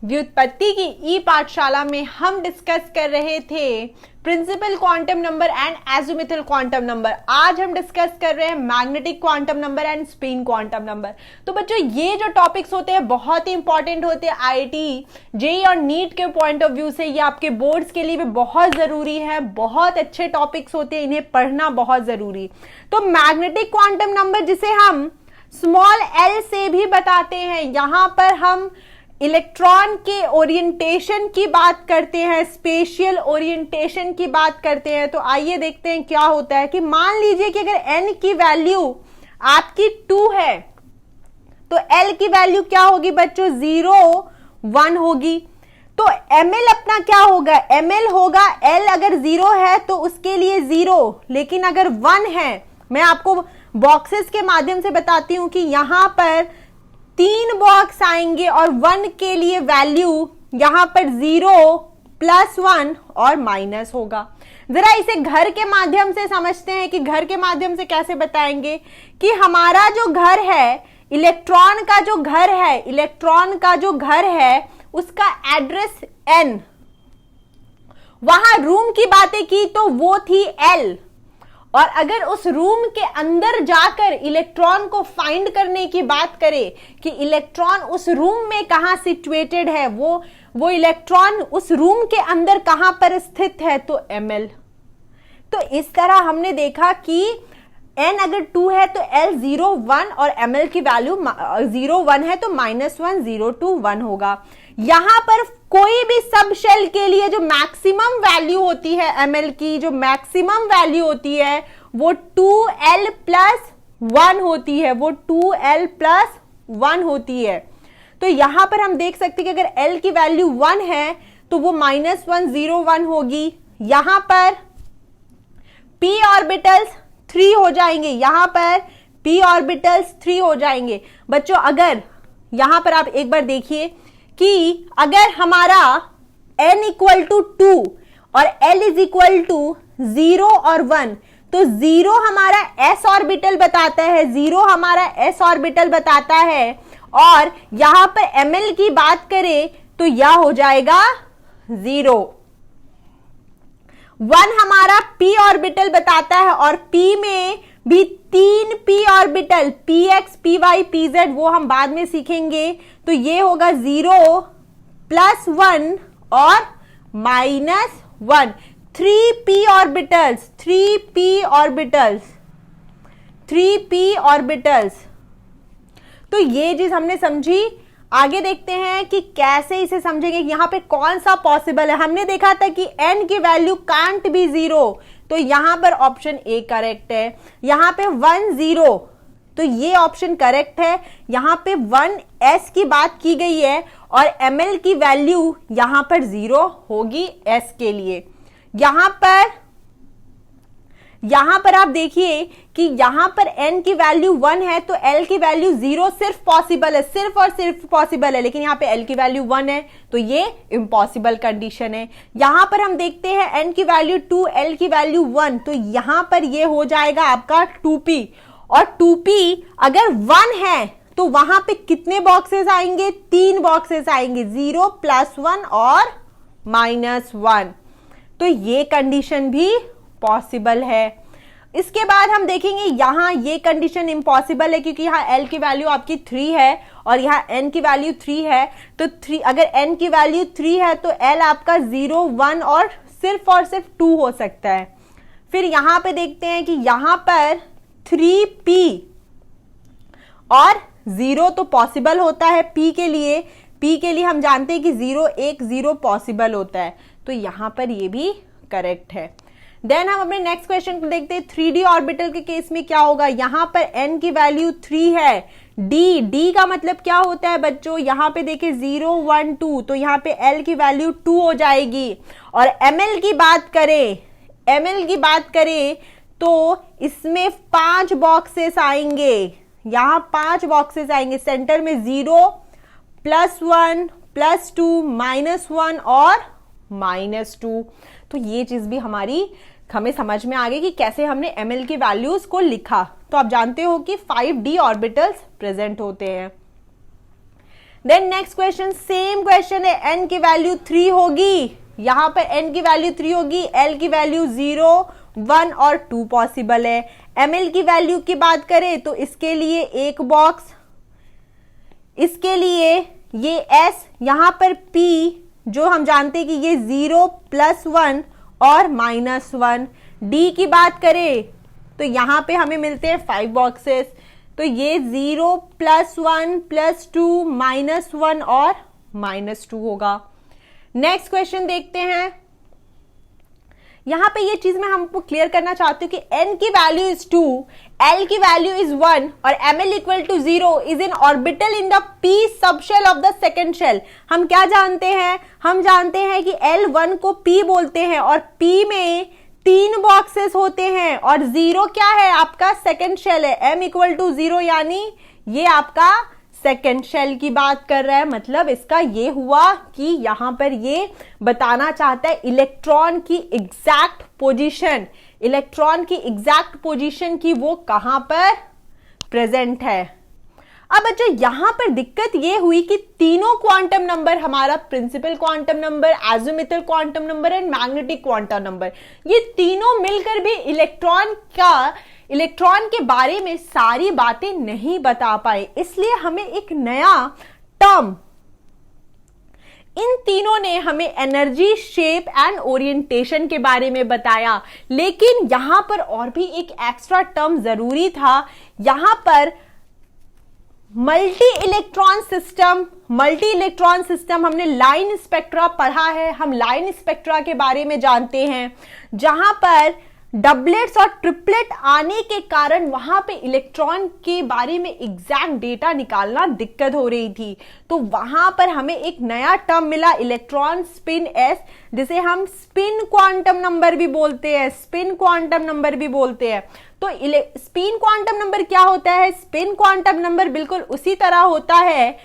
व्युत्पत्ति की ई पाठशाला में हम डिस्कस कर रहे थे principal quantum number and azimuthal quantum number. आज हम डिस्कस कर रहे हैं magnetic quantum number and spin quantum number. तो बच्चों ये जो टॉपिक्स होते हैं बहुत ही इंपॉर्टेंट होते हैं आईआईटी, जेईई और नीट के पॉइंट ऑफ व्यू से। ये आपके बोर्ड्स के लिए भी बहुत जरूरी है, बहुत अच्छे टॉपिक्स होते हैं, इन्हें पढ़ना बहुत जरूरी। तो मैग्नेटिक क्वांटम नंबर जिसे हम स्मॉल एल से भी बताते हैं, यहां पर हम इलेक्ट्रॉन के ओरिएंटेशन की बात करते हैं, स्पेशियल ओरिएंटेशन की बात करते हैं। तो आइए देखते हैं क्या होता है कि मान लीजिए कि अगर n की वैल्यू आपकी 2 है तो l की वैल्यू क्या होगी बच्चों? 0 1 होगी। तो ml अपना क्या होगा? ml होगा l अगर 0 है तो उसके लिए 0, लेकिन अगर 1 है, मैं आपको बॉक्सेस के माध्यम से बताती हूं कि यहां पर 3 बॉक्स आएंगे और 1 के लिए वैल्यू यहां पर 0 +1 और माइनस होगा। जरा इसे घर के माध्यम से समझते हैं कि घर के माध्यम से कैसे बताएंगे कि हमारा जो घर है, इलेक्ट्रॉन का जो घर है उसका एड्रेस n, वहां रूम की बातें की तो वो थी l, और अगर उस रूम के अंदर जाकर इलेक्ट्रॉन को फाइंड करने की बात करें कि इलेक्ट्रॉन उस रूम में कहां सिचुएटेड है, वो इलेक्ट्रॉन उस रूम के अंदर कहां पर स्थित है, तो ml। तो इस तरह हमने देखा कि n अगर 2 है तो l 0 1 और ml की वैल्यू 0 1 है तो -1 0 2 1 होगा। यहां पर कोई भी सब शेल के लिए जो मैक्सिमम वैल्यू होती है ml की, जो मैक्सिमम वैल्यू होती है वो 2l + 1 होती है, वो 2l + 1 होती है। तो यहां पर हम देख सकते हैं कि अगर l की वैल्यू 1 है तो वो -1 0 1 होगी। यहां पर p ऑर्बिटल्स 3 हो जाएंगे, यहां पर p ऑर्बिटल्स 3 हो जाएंगे। बच्चों अगर यहां पर आप एक बार देखिए कि अगर हमारा n = 2 और l = 0 और 1, तो 0 हमारा s ऑर्बिटल बताता है, 0 हमारा s ऑर्बिटल बताता है, और यहां पर ml की बात करें तो यह हो जाएगा 0। 1 हमारा p ऑर्बिटल बताता है और p में भी 3 p orbital, px py pz, वो हम बाद में सीखेंगे। तो ये होगा 0 +1 और -1, 3p ऑर्बिटल्स। तो ये चीज हमने समझी। आगे देखते हैं कि कैसे इसे समझेंगे, यहां पे कौन सा पॉसिबल है। हमने देखा था कि n की वैल्यू कांट बी 0, तो यहां पर ऑप्शन ए करेक्ट है। यहां पे 1 0, तो ये ऑप्शन करेक्ट है। यहां पे 1s की बात की गई है और ml की वैल्यू यहां पर 0 होगी s के लिए। यहां पर आप देखिए कि यहां पर n की वैल्यू 1 है तो l की वैल्यू 0 सिर्फ पॉसिबल है, सिर्फ और सिर्फ पॉसिबल है, लेकिन यहां पे l की वैल्यू 1 है तो ये इम्पॉसिबल कंडीशन है। यहां पर हम देखते हैं n की वैल्यू 2, l की वैल्यू 1, तो यहां पर ये हो जाएगा आपका 2p, और 2p अगर 1 है तो वहां पे कितने बॉक्सेस आएंगे? 3 बॉक्सेस आएंगे, 0 +1 और -1। तो ये कंडीशन भी पॉसिबल है। इसके बाद हम देखेंगे यहां ये कंडीशन इम्पॉसिबल है क्योंकि यहां l की वैल्यू आपकी 3 है और यहां n की वैल्यू 3 है। तो 3 अगर n की वैल्यू 3 है तो l आपका 0 1 और सिर्फ 2 हो सकता है। फिर यहां पे देखते हैं कि यहां पर 3p और 0 तो पॉसिबल होता है p के लिए हम जानते हैं कि 0 1 0 पॉसिबल होता है, तो यहां पर ये भी करेक्ट है। देन हम अपने नेक्स्ट क्वेश्चन को देखते हैं। 3d ऑर्बिटल के केस में क्या होगा? यहां पर n की वैल्यू 3 है, d का मतलब क्या होता है बच्चों? यहां पे देखिए 0 1 2, तो यहां पे l की वैल्यू 2 हो जाएगी। और ml की बात करें तो इसमें 5 बॉक्सेस आएंगे, यहां 5 बॉक्सेस आएंगे, सेंटर में 0 +1 +2 -1 और -2। तो ये चीज भी हमें समझ में आ गई कि कैसे हमने ml की वैल्यूज को लिखा। तो आप जानते हो कि 5d ऑर्बिटल्स प्रेजेंट होते हैं। Then next question, same question है, n की वैल्यू 3 होगी, यहां पर n की वैल्यू 3 होगी, l की वैल्यू 0, 1 और 2 पॉसिबल है। ml की वैल्यू की बात करें तो इसके लिए एक बॉक्स, इसके लिए ये s, यहां पर p जो हम जानते हैं कि ये 0 +1 और -1। d की बात करें तो यहां पे हमें मिलते हैं 5 बॉक्सेस, तो ये 0 +1 +2 -1 और -2 होगा। नेक्स्ट क्वेश्चन देखते हैं, यहां पे ये चीज मैं हमको क्लियर करना चाहती हूँ कि n की वैल्यू इज 2, l की वैल्यू इज 1 और ml equal to 0 is in orbital in the p sub shell of the second shell. हम क्या जानते हैं, हम जानते हैं कि L1 को p बोलते हैं और p में 3 बॉक्सेस होते हैं और 0 क्या है, आपका सेकेंड शेल है, m इक्वल टू 0 यानी ये आपका सेकेंड शेल की बात कर रहा है। मतलब इसका ये हुआ कि यहां पर ये बताना चाहता है इलेक्ट्रॉन की एग्जैक्ट पोजीशन, इलेक्ट्रॉन की एग्जैक्ट पोजीशन की वो कहां पर प्रेजेंट है। अब बच्चों यहां पर दिक्कत ये हुई कि तीनों क्वांटम नंबर, हमारा principal quantum number, azimuthal quantum number and magnetic quantum number, ये तीनों मिलकर भी इलेक्ट्रॉन के बारे में सारी बातें नहीं बता पाए, इसलिए हमें एक नया टर्म, इन तीनों ने हमें एनर्जी, शेप एंड ओरिएंटेशन के बारे में बताया। लेकिन यहां पर और भी एक एक्स्ट्रा टर्म जरूरी था, यहां पर मल्टी इलेक्ट्रॉन सिस्टम हमने लाइन स्पेक्ट्रा पढ़ा है, हम लाइन स्पेक्ट्रा के बारे में जानते हैं, जहां पर डबलेट्स और ट्रिपलेट आने के कारण वहां पे इलेक्ट्रॉन के बारे में एग्जैक्ट डेटा निकालना दिक्कत हो रही थी। तो वहां पर हमें एक नया टर्म मिला, इलेक्ट्रॉन स्पिन s, जिसे हम स्पिन क्वांटम नंबर भी बोलते हैं, स्पिन क्वांटम नंबर भी बोलते हैं। तो स्पिन क्वांटम नंबर क्या होता है, स्पिन क्वांटम नंबर बिल्कुल उसी तरह होता है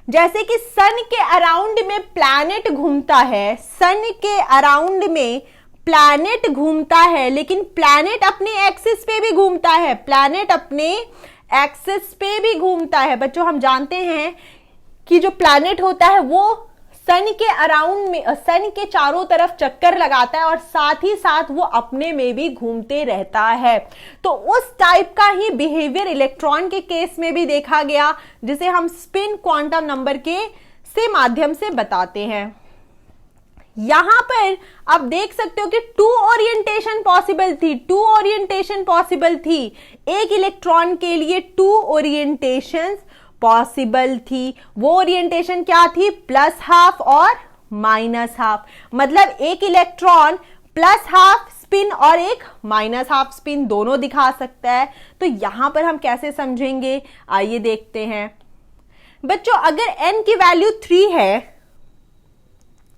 जैसे कि सन के अराउंड में प्लैनेट घूमता है, सन के अराउंड में प्लैनेट घूमता है, लेकिन प्लैनेट अपने एक्सिस पे भी घूमता है, प्लैनेट अपने एक्सिस पे भी घूमता है। बच्चों हम जानते हैं कि जो प्लैनेट होता है वो सन के अराउंड में, सन के चारों तरफ चक्कर लगाता है और साथ ही साथ वो अपने में भी घूमते रहता है। तो उस टाइप का ही बिहेवियर इलेक्ट्रॉन के केस में भी देखा गया, जिसे हम स्पिन क्वांटम नंबर के माध्यम से बताते हैं। यहां पर आप देख सकते हो कि 2 ओरिएंटेशन पॉसिबल थी, एक इलेक्ट्रॉन के लिए 2 ओरिएंटेशन पॉसिबल थी। वो ओरिएंटेशन क्या थी, +½ और -½ मतलब एक इलेक्ट्रॉन +½ स्पिन और एक -½ स्पिन दोनों दिखा सकता है। तो यहां पर हम कैसे समझेंगे, आइए देखते हैं। बच्चों अगर n की वैल्यू 3 है,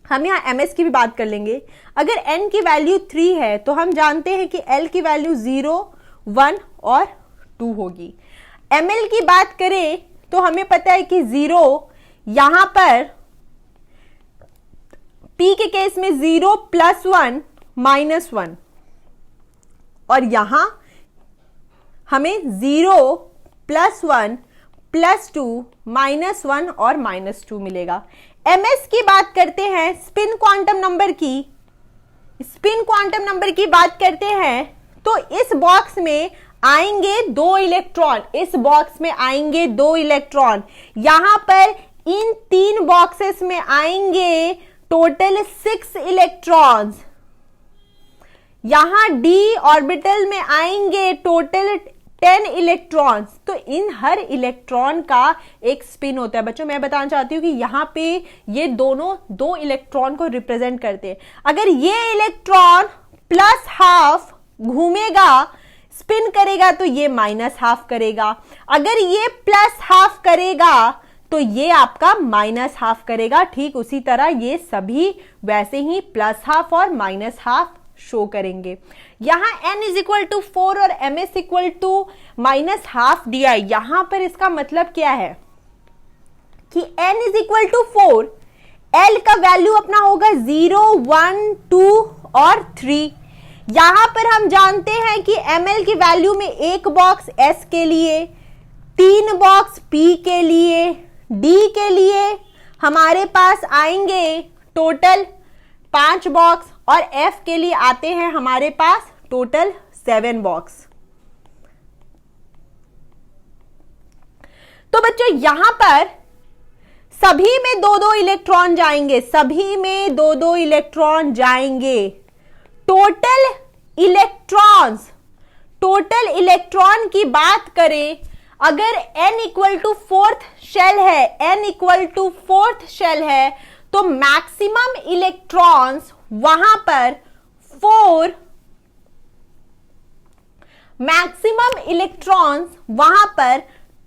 हम यहां ms की भी बात कर लेंगे, अगर n की वैल्यू 3 है तो हम जानते हैं कि l की वैल्यू 0, 1 और 2 होगी। ml की बात करें तो हमें पता है कि 0 यहां पर p के केस में 0 +1 -1 और यहां हमें 0 +1 +2 -1 और -2 मिलेगा। ms की बात करते हैं, स्पिन क्वांटम नंबर की बात करते हैं तो इस बॉक्स में आएंगे 2 इलेक्ट्रॉन, इस बॉक्स में आएंगे 2 इलेक्ट्रॉन, यहां पर इन 3 बॉक्सेस में आएंगे टोटल 6 इलेक्ट्रॉन्स, यहां d ऑर्बिटल में आएंगे टोटल 10 इलेक्ट्रॉन्स। तो इन हर इलेक्ट्रॉन का एक स्पिन होता है। बच्चों मैं बताना चाहती हूं कि यहां पे ये दोनों 2 इलेक्ट्रॉन को रिप्रेजेंट करते हैं। अगर ये इलेक्ट्रॉन +½ घूमेगा, स्पिन करेगा तो ये -½ करेगा, अगर ये +½ करेगा तो ये आपका -½ करेगा। ठीक उसी तरह ये सभी वैसे ही +½ और -½ शो करेंगे। यहां n = 4 और ms = -½ दिया है। यहां पर इसका मतलब क्या है कि n = 4, l का वैल्यू अपना होगा 0, 1, 2 और 3। यहां पर हम जानते हैं कि ml की वैल्यू में एक बॉक्स s के लिए, 3 बॉक्स पी के लिए, डी के लिए हमारे पास आएंगे टोटल 5 बॉक्स और एफ के लिए आते हैं हमारे पास टोटल 7 बॉक्स। तो बच्चों यहां पर सभी में 2-2 इलेक्ट्रॉन जाएंगे, सभी में 2-2 इलेक्ट्रॉन जाएंगे। टोटल इलेक्ट्रॉन की बात करें, अगर n equal to 4th shell है, n equal to 4th shell है, तो मैक्सिमम इलेक्ट्रॉन्स वहां पर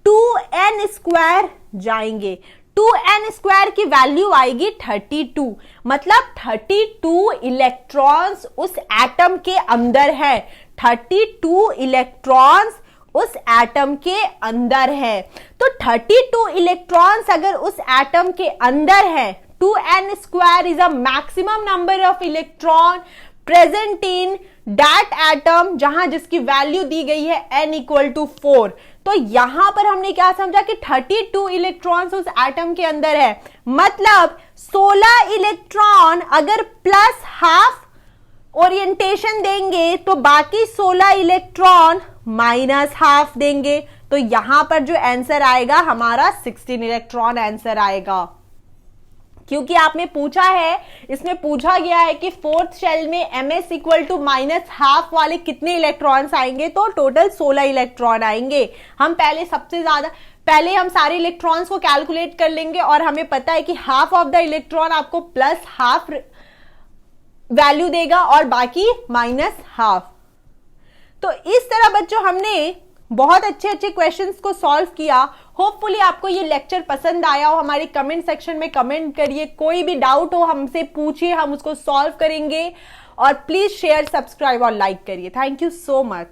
2n² जाएंगे। 2n² की वैल्यू आएगी 32, मतलब 32 इलेक्ट्रॉन्स उस एटम के अंदर है, 32 इलेक्ट्रॉन्स उस एटम के अंदर है। तो 32 इलेक्ट्रॉन्स अगर उस एटम के अंदर है, 2n² is a maximum number of electron present in that atom, जहां जिसकी वैल्यू दी गई है n इक्वल टू 4। तो यहां पर हमने क्या समझा कि 32 इलेक्ट्रॉन्स उस एटम के अंदर है, मतलब 16 इलेक्ट्रॉन अगर प्लस हाफ ओरिएंटेशन देंगे तो बाकी 16 इलेक्ट्रॉन माइनस हाफ देंगे। तो यहां पर जो आंसर आएगा हमारा 16 इलेक्ट्रॉन आंसर आएगा, क्योंकि आपने पूछा है, इसमें पूछा गया है कि 4th शेल में ms equal to minus half वाले कितने इलेक्ट्रॉन्स आएंगे, तो टोटल 16 इलेक्ट्रॉन आएंगे। हम पहले हम सारे इलेक्ट्रॉन्स को कैलकुलेट कर लेंगे और हमें पता है कि हाफ ऑफ द इलेक्ट्रॉन आपको प्लस हाफ वैल्यू देगा और बाकी माइनस हाफ। तो इस तरह बच्चों हमने बहुत अच्छे अच्छे क्वेश्चंस को सॉल्व किया। होपफुली आपको ये लेक्चर पसंद आया हो। हमारे कमेंट सेक्शन में कमेंट करिए, कोई भी डाउट हो हमसे पूछिए, हम उसको सॉल्व करेंगे। और प्लीज शेयर, सब्सक्राइब और लाइक करिए। Thank you so much.